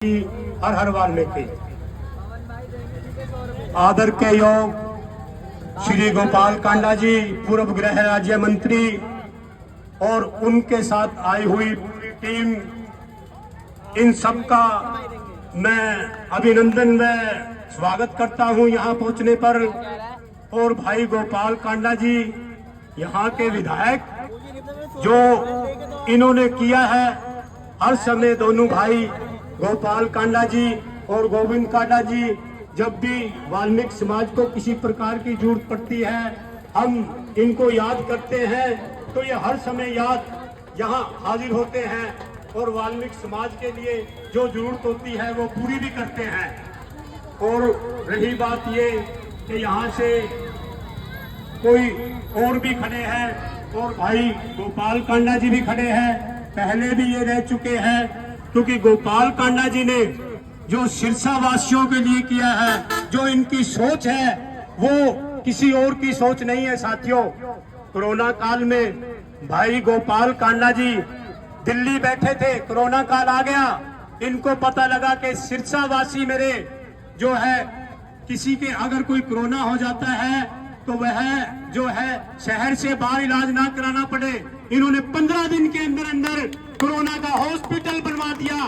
हर हर वाल्मीकि। आदर के योग श्री गोपाल कांडा जी, पूर्व गृह राज्य मंत्री, और उनके साथ आई हुई पूरी टीम, इन सबका मैं अभिनंदन व स्वागत करता हूं यहाँ पहुंचने पर। और भाई गोपाल कांडा जी यहाँ के विधायक, जो इन्होंने किया है हर समय, दोनों भाई गोपाल कांडा जी और गोविंद कांडा जी, जब भी वाल्मीकि समाज को किसी प्रकार की जरूरत पड़ती है हम इनको याद करते हैं, तो ये हर समय याद यहाँ हाजिर होते हैं और वाल्मीकि समाज के लिए जो जरूरत होती है वो पूरी भी करते हैं। और रही बात ये कि यहाँ से कोई और भी खड़े हैं और भाई गोपाल कांडा जी भी खड़े हैं, पहले भी ये रह चुके हैं, क्योंकि गोपाल कांडा जी ने जो सिरसा वासियों के लिए किया है, जो इनकी सोच है वो किसी और की सोच नहीं है साथियों। कोरोना काल में भाई गोपाल कांडा जी दिल्ली बैठे थे, कोरोना काल आ गया, इनको पता लगा कि सिरसा वासी मेरे जो है, किसी के अगर कोई कोरोना हो जाता है तो वह जो है शहर से बाहर इलाज ना कराना पड़े। इन्होंने 15 दिन के अंदर अंदर कोरोना का हॉस्पिटल बनवा दिया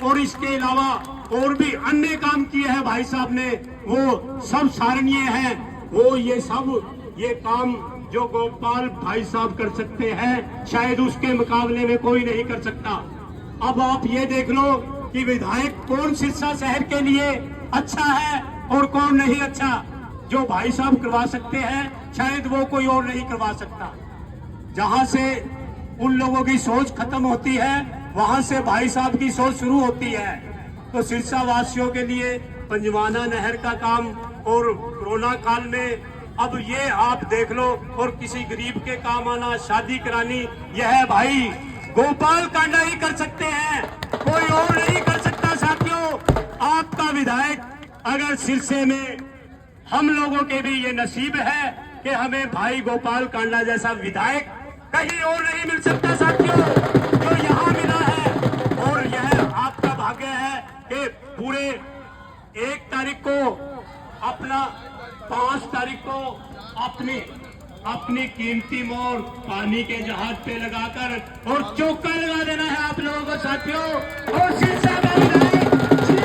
और इसके अलावा और भी अन्य काम किए हैं भाई साहब ने, वो सब सराहनीय हैं। वो ये काम जो गोपाल भाई साहब कर सकते हैं, शायद उसके मुकाबले में कोई नहीं कर सकता। अब आप ये देख लो कि विधायक कौन सिरसा शहर के लिए अच्छा है और कौन नहीं अच्छा। जो भाई साहब करवा सकते हैं शायद वो कोई और नहीं करवा सकता। जहां से उन लोगों की सोच खत्म होती है वहां से भाई साहब की सोच शुरू होती है। तो सिरसा वासियों के लिए पंजवाना नहर का काम और कोरोना काल में अब ये आप देख लो, और किसी गरीब के काम आना, शादी करानी, यह भाई गोपाल कांडा ही कर सकते हैं, कोई और नहीं कर सकता साथियों। आपका विधायक अगर सिरसे में, हम लोगों के भी ये नसीब है कि हमें भाई गोपाल कांडा जैसा विधायक कहीं और नहीं मिल सकता साथियों, जो यहाँ मिला है। और यह आपका भाग्य है कि पूरे 1 तारीख को 5 तारीख को अपनी कीमती मोहर पानी के जहाज पे लगाकर और चौका लगा देना है आप लोगों को साथियों। और सिरसा में विधायक श्री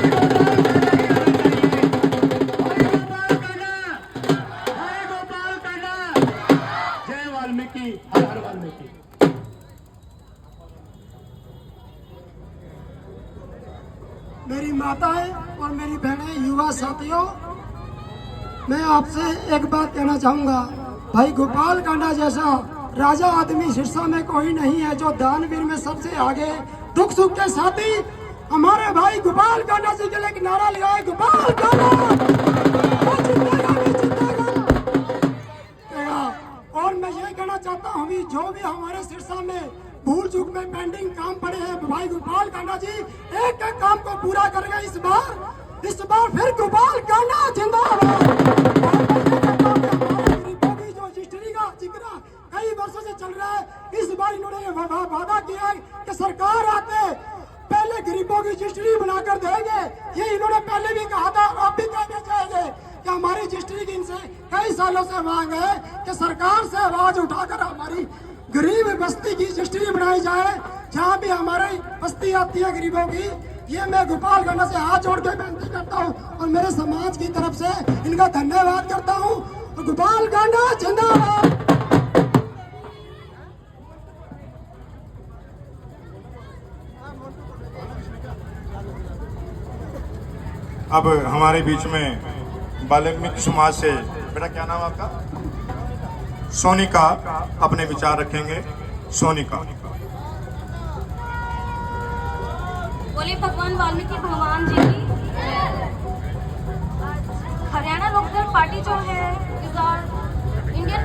गोपाल कांडा, जय वाल्मीकि, हर हर वाल्मीकि। मेरी माताएं और मेरी बहनें, युवा साथियों, मैं आपसे एक बात कहना चाहूंगा। भाई गोपाल कांडा जैसा राजा आदमी सिरसा में कोई नहीं है, जो दानवीर में सबसे आगे, दुख सुख के साथी हमारे भाई गोपाल कांडा जी के लिए एक नारा लगाए, गोपाल कांडा वो जिंदेगा भी जिंदेगा। और मैं ये कहना चाहता हूँ कि जो भी हमारे सिरसा में भूल चूक में पेंडिंग काम पड़े हैं, भाई गोपाल कांडा जी एक एक काम को पूरा करेगा। इस बार फिर गोपाल कांडा जिंदाबाद। गरीबों की जो रजिस्ट्री का जिक्र कई वर्षों से चल रहा है, इस बार इन्होंने वादा किया है कि सरकार आते पहले गरीबों की रजिस्ट्री बनाकर देंगे। ये इन्होंने पहले भी कहा था, अब भी कहना चाहेंगे कि हमारी रजिस्ट्री की इनसे कई सालों से मांग है कि सरकार से आवाज उठाकर हमारी गरीब बस्ती की रजिस्ट्री बनाई जाए, जहाँ भी हमारी बस्ती आती है गरीबों की। ये मैं गोपाल कांडा से हाथ जोड़ के विनती करता हूँ और मेरे समाज की तरफ से इनका धन्यवाद करता हूँ। तो गोपाल कांडा जिंदाबाद। अब हमारे बीच में वाल्मीकि समाज से, बेटा क्या नाम आपका? सोनिका अपने विचार रखेंगे। सोनिका। बोले भगवान वाल्मीकि भगवान जी की। हरियाणा लोकदल पार्टी जो है is our Indian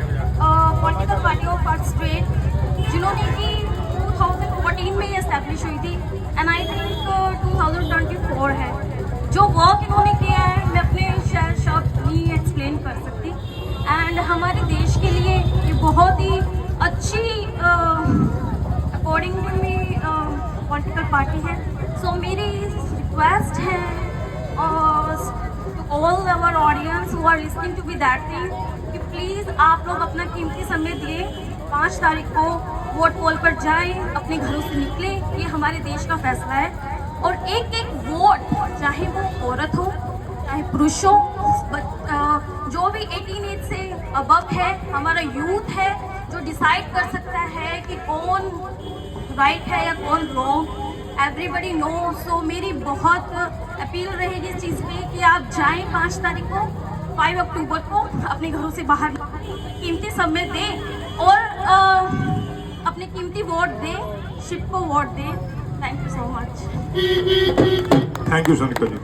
political party of our state, जिन्होंने कि 2014 में ये एस्टैब्लिश हुई थी, एंड आई थिंक 2024 है। जो वर्क इन्होंने किया है मैं अपने शब्द नहीं एक्सप्लेन कर सकती। एंड हमारे देश के लिए ये बहुत ही अच्छी according to me political party है। सो मेरी रिक्वेस्ट है to all our audience who are listening to be that thing कि प्लीज़ आप लोग अपना कीमती समय दिए, 5 तारीख को वोट पोल पर जाएं, अपने घरों से निकलें, ये हमारे देश का फैसला है। और एक एक वोट, चाहे वो औरत हो चाहे पुरुष हो, जो भी 18 एज से अबव है, हमारा यूथ है जो डिसाइड कर सकता है कि कौन राइट है या कौन रॉन्ग, एवरीबडी नो। सो मेरी बहुत अपील रहेगी इस चीज़ पे कि आप जाएं 5 तारीख को, 5 अक्टूबर को अपने घरों से बाहर कीमती समय दें और अपने कीमती वोट दें, शिप को वोट दें। Thank you so much. Thank you Sonika ji.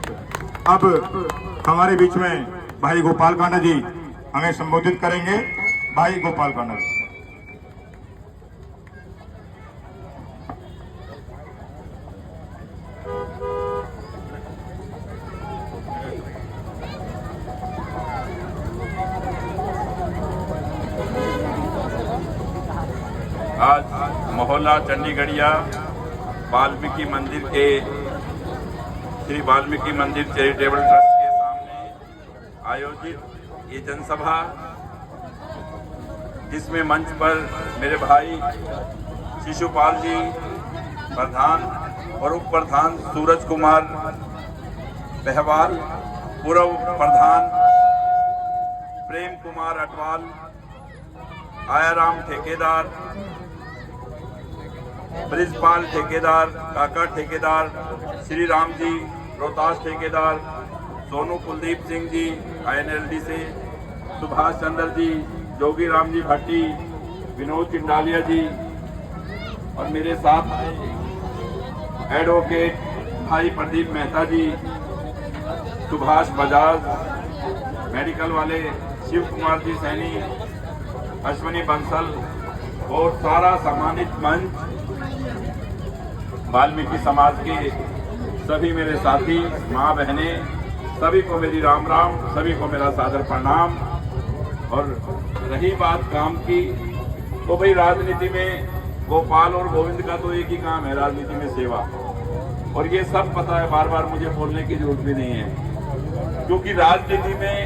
अब हमारे बीच में भाई गोपाल कांडा जी हमें संबोधित करेंगे। भाई गोपाल कांडा जी। आज मोहल्ला चंडीगढ़िया वाल्मीकि मंदिर के श्री वाल्मीकि मंदिर चैरिटेबल ट्रस्ट के सामने आयोजित ये जनसभा, जिसमें मंच पर मेरे भाई शिशुपाल जी प्रधान और उप प्रधान सूरज कुमार बहवाल, पूर्व प्रधान प्रेम कुमार अटवाल, आयाराम ठेकेदार, ब्रिजपाल ठेकेदार, काका ठेकेदार, श्री राम जी रोहतास ठेकेदार, सोनू कुलदीप सिंह जी INLD से, सुभाष चंद्र जी, जोगी राम जी भट्टी, विनोद चिंडालिया जी और मेरे साथ एडवोकेट भाई प्रदीप मेहता जी, सुभाष बजाज, मेडिकल वाले शिव कुमार जी सैनी, अश्विनी बंसल और सारा सम्मानित मंच, वाल्मीकि समाज के सभी मेरे साथी, माँ बहनें, सभी को मेरी राम राम, सभी को मेरा सादर प्रणाम। और रही बात काम की, तो भाई राजनीति में गोपाल और गोविंद का तो एक ही काम है, राजनीति में सेवा, और ये सब पता है, बार बार मुझे बोलने की जरूरत भी नहीं है। क्योंकि राजनीति में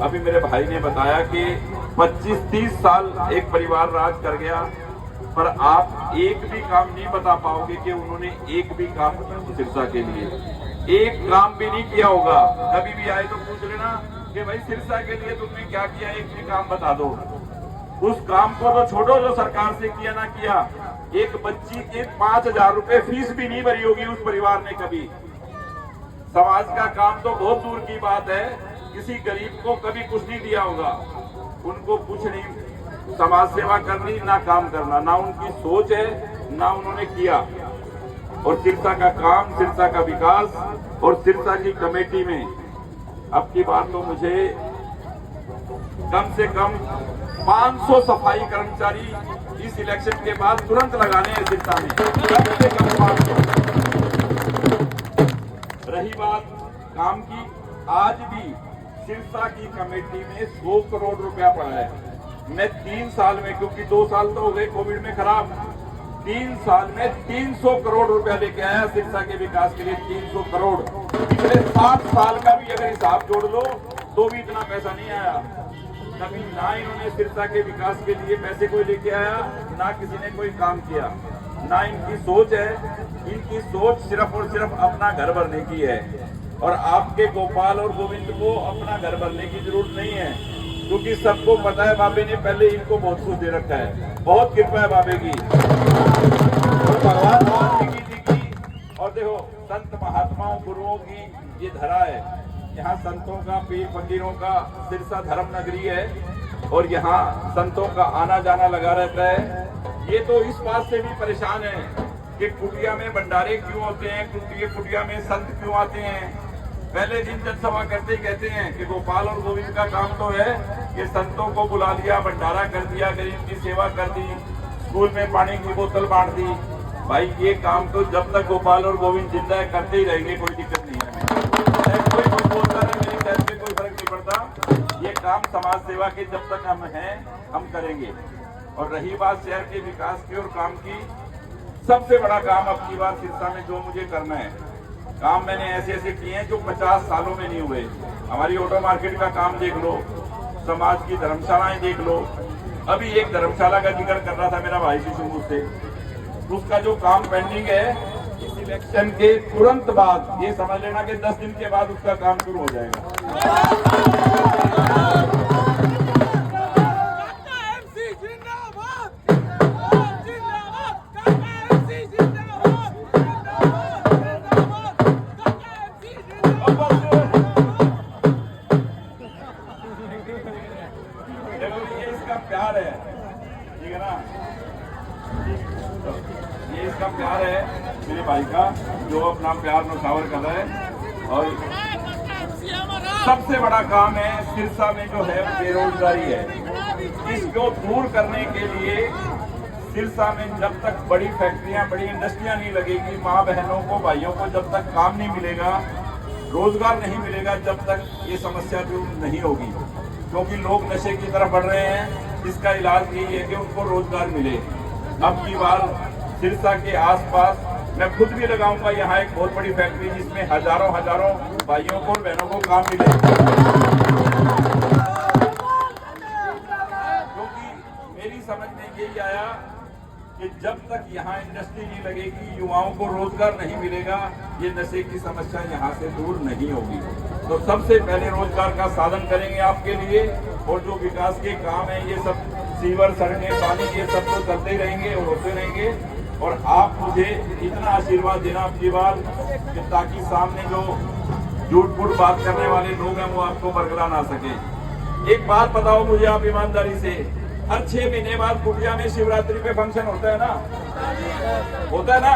अभी मेरे भाई ने बताया कि 25-30 साल एक परिवार राज कर गया, पर आप एक भी काम नहीं बता पाओगे कि उन्होंने एक भी काम सिरसा के लिए एक काम भी नहीं किया होगा। कभी भी आए तो पूछ लेना कि भाई सिरसा के लिए तुमने क्या किया, एक भी काम बता दो। उस काम को तो छोड़ो जो सरकार से किया ना किया, एक बच्ची के 5,000 रुपए फीस भी नहीं भरी होगी उस परिवार ने कभी। समाज का काम तो बहुत दूर की बात है, किसी गरीब को कभी कुछ नहीं दिया होगा। उनको कुछ नहीं, समाज सेवा करनी ना काम करना, ना उनकी सोच है ना उन्होंने किया। और सिरसा का काम, सिरसा का विकास और सिरसा की कमेटी में अब की बार तो मुझे कम से कम 500 सफाई कर्मचारी इस इलेक्शन के बाद तुरंत लगाने हैं सिरसा में, कम से कम 500। रही बात काम की, आज भी सिरसा की कमेटी में 100 करोड़ रुपया पड़ा है। मैं 3 साल में, क्योंकि 2 साल तो हो गए कोविड में खराब, 3 साल में 300 करोड़ रुपया लेके आया सिरसा के विकास के लिए। 300 करोड़ पिछले 60 साल का भी अगर हिसाब जोड़ लो तो भी इतना पैसा नहीं आया। कभी ना इन्होंने सिरसा के विकास के लिए पैसे कोई लेके आया, ना किसी ने कोई काम किया, ना इनकी सोच है। इनकी सोच सिर्फ और सिर्फ अपना घर भरने की है। और आपके गोपाल और गोविंद को अपना घर भरने की जरूरत नहीं है, क्योंकि सबको पता है बाबे ने पहले इनको बहुत कुछ दे रखा है। बहुत कृपा है बाबे की, और भगवान वाल्मीकि जी की। और देखो संत महात्माओं गुरुओं की ये धरा है, यहाँ संतों का, पीर फकीरों का, सिरसा धर्म नगरी है और यहाँ संतों का आना जाना लगा रहता है। ये तो इस बात से भी परेशान है कि कुटिया में भंडारे क्यों होते हैं, कुटिया में संत क्यों आते हैं। पहले दिन जनसभा करते ही कहते हैं कि गोपाल और गोविंद का काम तो है कि संतों को बुला लिया, भंडारा कर दिया, गरीब की सेवा कर दी, स्कूल में पानी की बोतल बांट दी। भाई ये काम तो जब तक गोपाल और गोविंद जिंदा है करते ही रहेंगे, कोई दिक्कत नहीं है। कोई कुछ बोलता है, मेरी देश में कोई फर्क नहीं पड़ता। ये काम समाज सेवा के जब तक हम हैं हम करेंगे। और रही बात शहर के विकास की और काम की, सबसे बड़ा काम अब की बार सिरसा में जो मुझे करना है, काम मैंने ऐसे ऐसे किए हैं जो 50 सालों में नहीं हुए। हमारी ऑटो मार्केट का काम देख लो, समाज की धर्मशालाएं देख लो। अभी एक धर्मशाला का जिक्र कर रहा था मेरा भाई शिशु मुझसे, उसका जो काम पेंडिंग है इस इलेक्शन के तुरंत बाद, ये समझ लेना कि 10 दिन के बाद उसका काम शुरू हो जाएगा। ये इसका प्यार है, ठीक है ना, ये इसका प्यार है मेरे भाई का, जो अपना प्यार नौशावर कर रहा है। और सबसे बड़ा काम है सिरसा में जो है बेरोजगारी है, इसको दूर करने के लिए सिरसा में जब तक बड़ी फैक्ट्रियां, बड़ी इंडस्ट्रियां नहीं लगेगी, माँ बहनों को, भाइयों को जब तक काम नहीं मिलेगा, रोजगार नहीं मिलेगा, जब तक ये समस्या दूर नहीं होगी। क्योंकि लोग नशे की तरफ बढ़ रहे हैं, इसका इलाज यही है कि उनको रोजगार मिले। अब की बार सिरसा के आसपास मैं खुद भी लगाऊंगा यहाँ एक बहुत बड़ी फैक्ट्री, जिसमें हजारों हजारों भाइयों को, बहनों को काम मिले। क्योंकि मेरी समझ में यही आया कि जब तक यहाँ इंडस्ट्री नहीं लगेगी, युवाओं को रोजगार नहीं मिलेगा, ये नशे की समस्या यहाँ से दूर नहीं होगी। तो सबसे पहले रोजगार का साधन करेंगे आपके लिए, और जो विकास के काम है, ये सब सीवर, सड़कें, पानी, ये सब तो चलते ही रहेंगे और होते रहेंगे। और आप मुझे इतना आशीर्वाद देना आपकी बार, कि ताकि सामने जो झूठ फूट बात करने वाले लोग हैं वो आपको बरगला ना सके। एक बात बताओ मुझे आप ईमानदारी से, हर 6 महीने बाद कुटिया में शिवरात्रि पे फंक्शन होता है ना, होता है ना,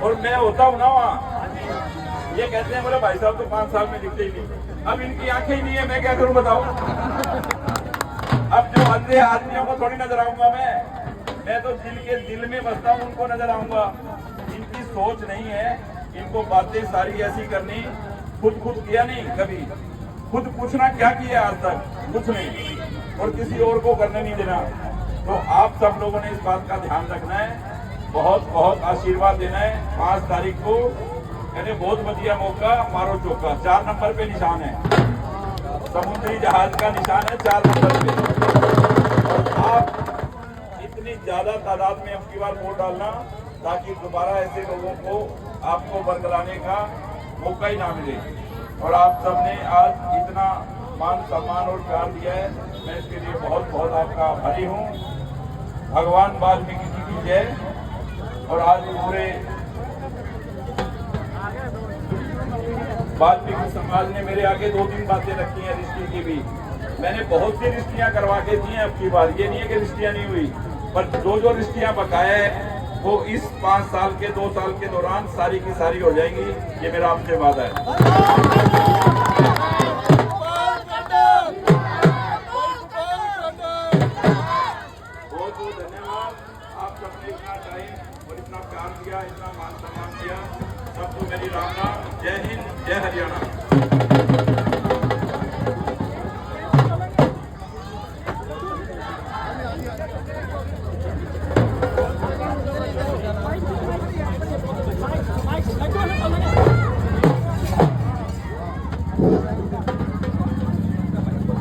और मैं होता हूँ ना वहाँ। ये कहते हैं बोले भाई साहब तो 5 साल में दिखते ही नहीं। अब इनकी आंखें ही नहीं है, मैं क्या करूं बताओ। अब जो अंधे आदमियों को थोड़ी नजर आऊंगा मैं तो दिल में बसता हूं, उनको नजर आऊंगा। इनकी सोच नहीं है, इनको बातें सारी ऐसी करनी, खुद किया नहीं कभी, खुद पूछना क्या किया आज तक, कुछ नहीं, और किसी और को करने नहीं देना। तो आप सब लोगों ने इस बात का ध्यान रखना है, बहुत बहुत आशीर्वाद देना है। 5 तारीख को कहने बहुत बढ़िया मौका, मारो चौका, 4 नंबर पे निशान है, समुद्री जहाज का निशान है 4 नंबर पे। और आप इतनी ज्यादा तादाद में अब की बार वोट डालना, ताकि दोबारा ऐसे लोगों को आपको बरगलाने का मौका ही ना मिले। और आप सबने आज इतना मान सम्मान और प्यार दिया है, मैं इसके लिए बहुत बहुत आपका आभारी हूँ। भगवान वाल्मीकि जी की जय। और आज पूरे वाल्मीकि समाज ने मेरे आगे 2-3 बातें रखी हैं रिश्ते की भी। मैंने बहुत सी रिश्तियां करवा के दी हैं अब की बार, ये नहीं है कि रिश्तियां नहीं हुई, पर जो रिश्तियां बकाया है वो इस 5 साल के 2 साल के दौरान सारी की सारी हो जाएंगी, ये मेरा आपसे वादा है। बहुत बहुत धन्यवाद, आप सबने इतना टाइम और इतना प्यार दिया, इतना मान सम्मान दिया, सबको मेरी राम राम, जय हिंद, जय हरियाणा।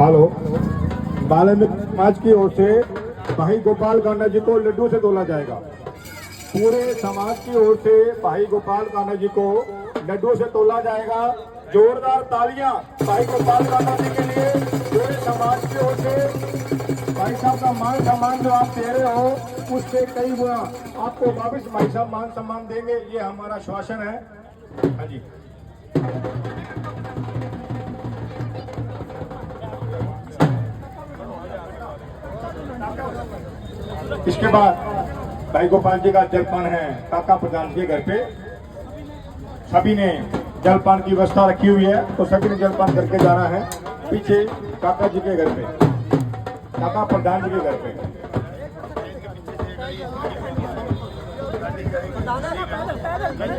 हेलो, वाल्मीकि समाज की ओर से भाई गोपाल कांडा जी को लड्डू से तोला जाएगा। पूरे समाज की ओर से भाई गोपाल कांडा जी को लड्डू से तोला जाएगा। जोरदार तालियां भाई गोपाल कांडा जी के लिए। पूरे समाज की ओर से भाई साहब का मान सम्मान जो आप दे रहे हो, उससे कई गुना आपको वापस भाई साहब मान सम्मान देंगे, ये हमारा आश्वासन है। हाँ जी। इसके बाद भाई गोपाल जी का जलपान है काका प्रधान के घर पे। सभी ने जलपान की व्यवस्था रखी हुई है, तो सभी ने जलपान करके जाना है पीछे काका जी के घर पे, काका प्रधान जी के घर पे। पैदल